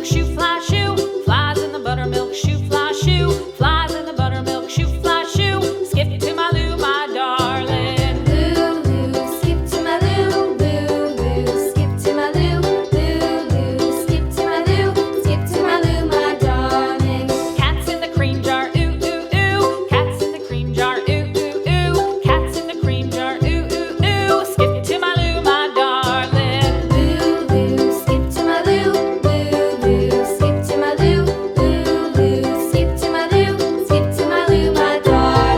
buttermilk shoe, fly shoe. Flies in the buttermilk shoe, fly shoe. Flies in the buttermilk shoe, fly shoe. Skip to my Lou, my darling. Lou, skip to my Lou, Lou, skip to my Lou, Lou, skip to my Lou, skip to my Lou, my darling. Cats in the cream jar, ooh, ooh, ooh. Cats in the cream jar, ooh, ooh, ooh. Cats in the cream jar, ooh, ooh, ooh. Skip to my Lou, my darling. Lou, skip to my Lou, Lou, skip to my Lou, Lou, skip to my Lou, skip to my Lou, my darling.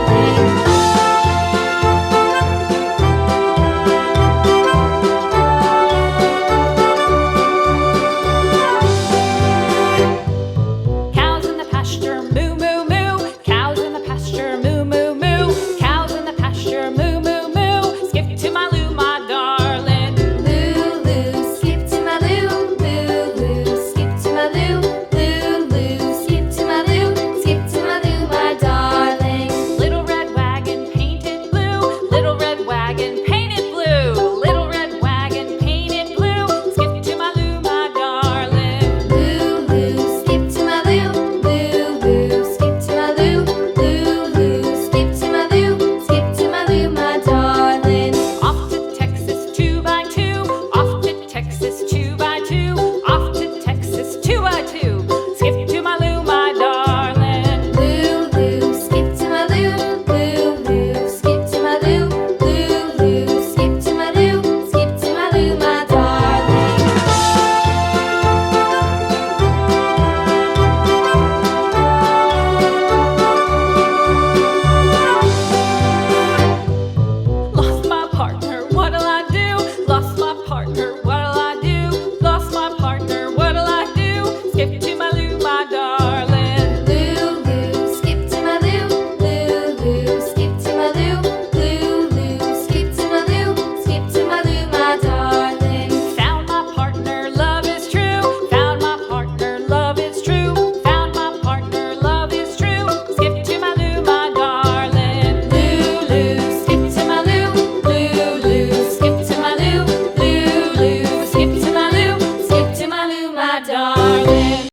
Cows in the pasture, moo, moo, moo. Cows in the pasture, moo, moo, moo. Cows in the pasture, moo, moo, moo. Skip to my Lou, my darling. Lou, skip to my Lou, Lou, skip to my Lou, Lou, skip to my Lou, skip to my Lou, my darling. Little red wagon painted blue. Little red wagon painted blue. Little red wagon painted blue. Skip to my Lou, my darling. Lou, skip to my Lou, Lou, skip to my Lou, Lou, skip to my Lou, skip to my Lou, my darling. Off to Texas 2x2. Off to Texas 2x2. Off to Texas 2x2. Skip to my Lou, my darling. Lou, skip to my Lou, Lou, skip to my Lou, Lou, skip to my Lou, skip to my Lou, my darling. Lost my partner, what'll I do? Lost my partner, what'll I do? Lost my partner, what'll I do? Skip to my Lou, my darling. Lou, skip to my Lou, Lou, skip to my Lou, Lou, skip to my Lou, skip to my Lou, my darling. Found my partner, love is true. Found my partner, love is true. Found my partner, love is true. Skip to my Lou, my darling. Lou, skip to my Lou, Lou, skip to my Lou, Lou, skip to my Lou, skip to my Lou, my darling.